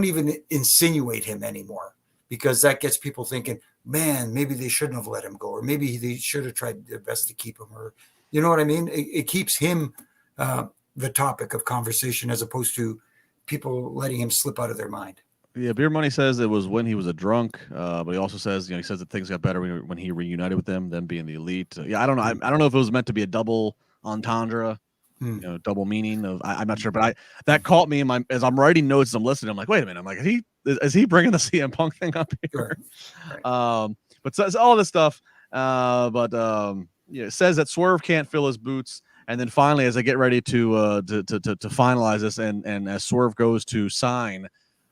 even insinuate him anymore, because that gets people thinking, man, maybe they shouldn't have let him go, or maybe they should have tried their best to keep him, or, you know what I mean? It keeps him the topic of conversation, as opposed to people letting him slip out of their mind. Yeah, Beer Money says it was when he was a drunk, but he also says, he says that things got better when he reunited with them being the Elite. I don't know. I don't know if it was meant to be a double entendre double meaning of I'm not sure, but that caught me in my as I'm writing notes as I'm listening. I'm like, wait a minute. I'm like, is he bringing the CM Punk thing up here? Right. But so all this stuff. It says that Swerve can't fill his boots, and then finally, as I get ready to finalize this, and as Swerve goes to sign,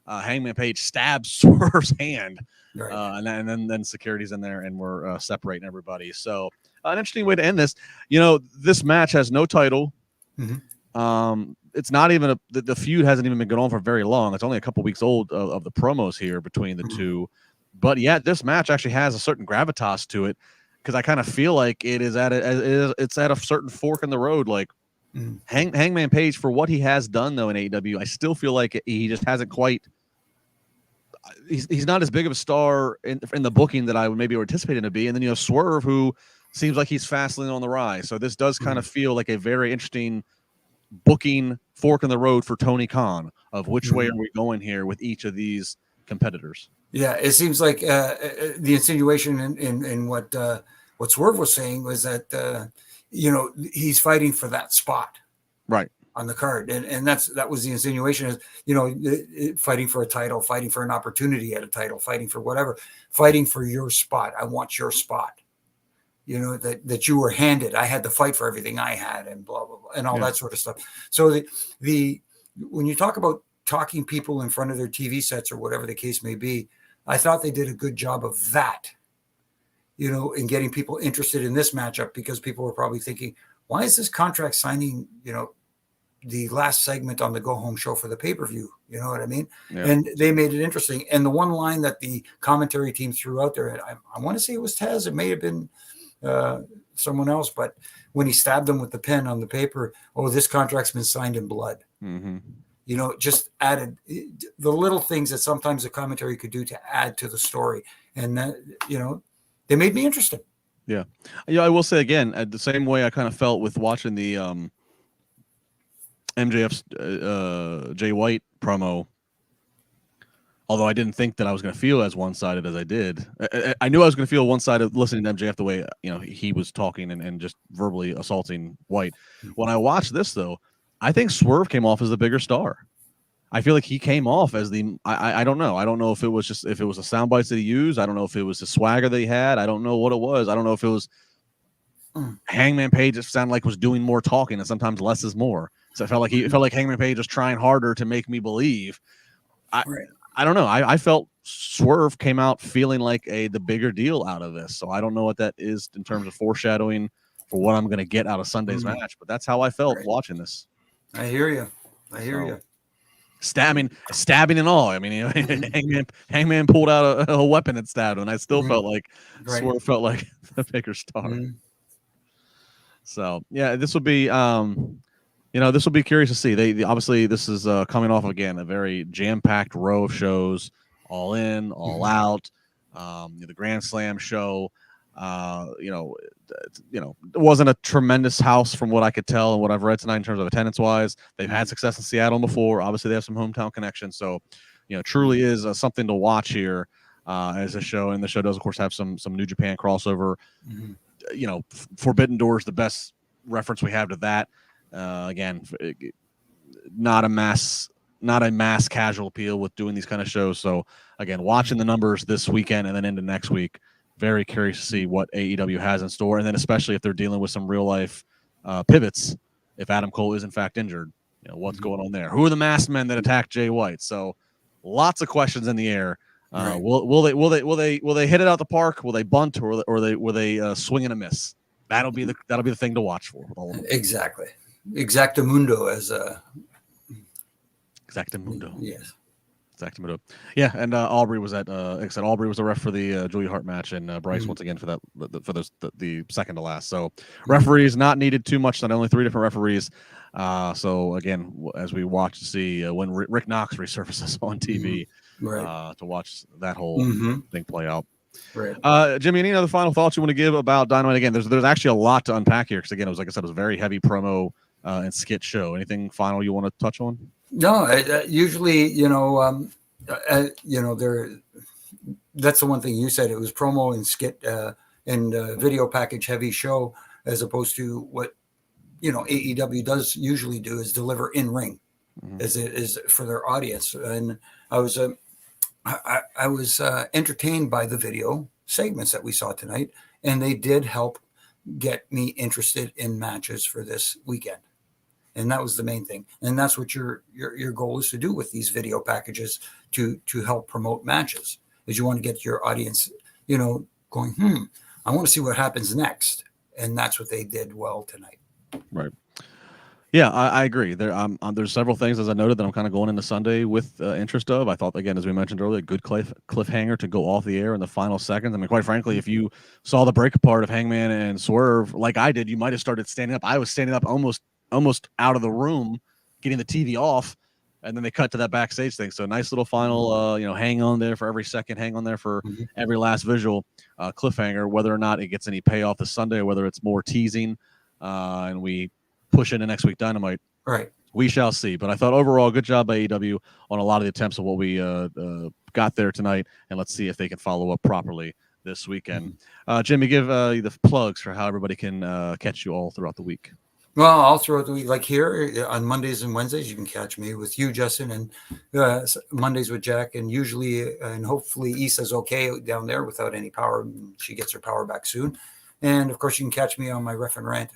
Hangman Page stabs Swerve's hand, right. and then security's in there, and we're separating everybody. So an interesting way to end this. This match has no title. Mm-hmm. It's not even the feud hasn't even been going on for very long. It's only a couple weeks old of the promos here between the two, but yet this match actually has a certain gravitas to it, because I kind of feel like it's at a certain fork in the road. Like Hangman Page, for what he has done though in AEW, I still feel like he just hasn't quite. He's not as big of a star in the booking that I would maybe anticipate him to be. And then you have Swerve, who seems like he's fastly on the rise. So this does kind of feel like a very interesting booking fork in the road for Tony Khan of which way are we going here with each of these competitors. Yeah, it seems like the insinuation in what Swerve was saying was that he's fighting for that spot, right, on the card, and that was the insinuation, is fighting for a title, fighting for an opportunity at a title, fighting for whatever, fighting for your spot. I want your spot. That you were handed. I had to fight for everything I had, and blah blah blah, and all that sort of stuff. So the when you talk about talking people in front of their TV sets or whatever the case may be, I thought they did a good job of that, in getting people interested in this matchup, because people were probably thinking, why is this contract signing, the last segment on the go home show for the pay-per-view? You know what I mean? Yeah. And they made it interesting. And the one line that the commentary team threw out there, I want to say it was Taz. It may have been someone else, but when he stabbed him with the pen on the paper, this contract's been signed in blood. Mm-hmm. Just added the little things that sometimes the commentary could do to add to the story. And, they made me interested. Yeah. I will say again, the same way I kind of felt with watching the MJF's Jay White promo, although I didn't think that I was going to feel as one-sided as I did. I knew I was going to feel one-sided listening to MJF the way he was talking and just verbally assaulting White. When I watched this, though, I think Swerve came off as the bigger star. I feel like he came off as the I don't know. I don't know if it was a sound bites that he used. I don't know if it was the swagger that he had. I don't know what it was. I don't know if it was Hangman Page just sounded like was doing more talking, and sometimes less is more. So it felt like Hangman Page was trying harder to make me believe. I don't know. I felt Swerve came out feeling like the bigger deal out of this. So I don't know what that is in terms of foreshadowing for what I'm going to get out of Sunday's match. But that's how I felt watching this. I hear you. Stabbing and all. I mean, Hangman pulled out a weapon and stabbed him, and I still felt like Swerve felt like the bigger star. So yeah, this will be this will be curious to see. They obviously this is coming off again a very jam-packed row of shows, all in, all out. The Grand Slam show. It wasn't a tremendous house from what I could tell and what I've read tonight in terms of attendance wise. They've had success in Seattle before. Obviously, they have some hometown connections. So, truly is something to watch here as a show. And the show does, of course, have some New Japan crossover. Forbidden Door is the best reference we have to that. Again, not a mass casual appeal with doing these kind of shows. So, again, watching the numbers this weekend and then into next week. Very curious to see what AEW has in store, and then especially if they're dealing with some real life pivots. If Adam Cole is in fact injured, what's going on there? Who are the masked men that attacked Jay White? So, lots of questions in the air. Will they hit it out the park? Will they bunt, or will they swing and a miss? That'll be the thing to watch for. Exactly, exactamundo as exactamundo. Yes. Yeah, and Aubrey was at. Like I said, Aubrey was the ref for the Julia Hart match, and Bryce once again for that for the second to last. So referees not needed too much. Not only 3 different referees. So again, as we watch to see when Rick Knox resurfaces on TV, to watch that whole thing play out. Right. Jimmy, any other final thoughts you want to give about Dynamite? Again, there's actually a lot to unpack here because again, it was like I said, it was a very heavy promo and skit show. Anything final you want to touch on? No, usually, that's the one thing you said. It was promo and skit and video package heavy show as opposed to what AEW does usually do is deliver in ring, as it is for their audience. And I was entertained by the video segments that we saw tonight, and they did help get me interested in matches for this weekend. And that was the main thing. And that's what your goal is to do with these video packages to help promote matches, is you want to get your audience, going, I want to see what happens next. And that's what they did well tonight. Right. Yeah, I agree. There's several things, as I noted, that I'm kind of going into Sunday with interest of. I thought, again, as we mentioned earlier, a good cliffhanger to go off the air in the final seconds. I mean, quite frankly, if you saw the break apart of Hangman and Swerve like I did, you might have started standing up. I was standing up almost out of the room, getting the TV off, and then they cut to that backstage thing. So nice little final, hang on there for every second, hang on there for every last visual cliffhanger, whether or not it gets any payoff this Sunday, or whether it's more teasing and we push into next week Dynamite. Right. We shall see. But I thought overall, good job by AEW on a lot of the attempts of what we got there tonight. And let's see if they can follow up properly this weekend. Jimmy, give the plugs for how everybody can catch you all throughout the week. Well, all throughout the week, like here on Mondays and Wednesdays, you can catch me with you, Justin, and Mondays with Jack, and usually, and hopefully Issa's okay down there without any power. She gets her power back soon. And of course, you can catch me on my Ref and Rant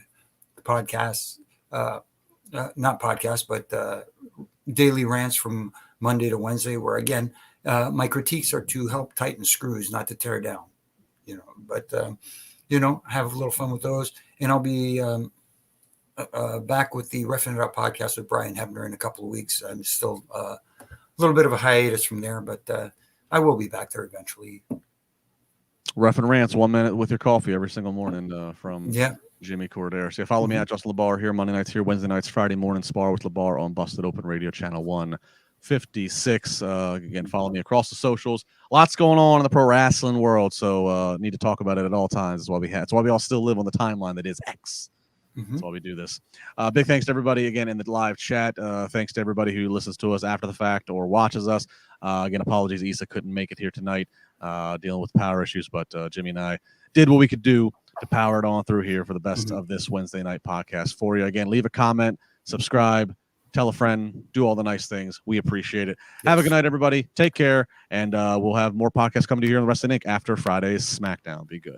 podcast, not podcast, but daily rants from Monday to Wednesday, where again, my critiques are to help tighten screws, not to tear down, but have a little fun with those. And I'll be back with the Ref and Rant podcast with Brian Hebner in a couple of weeks. I'm still a little bit of a hiatus from there, but I will be back there eventually. Ref and Rants, 1 minute with your coffee every single morning from Jimmy Korderas. So follow me at Just LaBar here, Monday nights here, Wednesday nights, Friday morning, Spar with LaBar on Busted Open Radio, channel 156. Again, follow me across the socials. Lots going on in the pro wrestling world, so need to talk about it at all times. That's why we all still live on the timeline that is X. That's why we do this. Big thanks to everybody again in the live chat. Thanks to everybody who listens to us after the fact or watches us. Again, apologies, Issa couldn't make it here tonight, dealing with power issues, but Jimmy and I did what we could do to power it on through here for the best of this Wednesday night podcast for you. Again, leave a comment, subscribe, tell a friend, do all the nice things. We appreciate it. Yes. Have a good night, everybody. Take care, and we'll have more podcasts coming to you here on the Wrestling Inc. after Friday's SmackDown. Be good.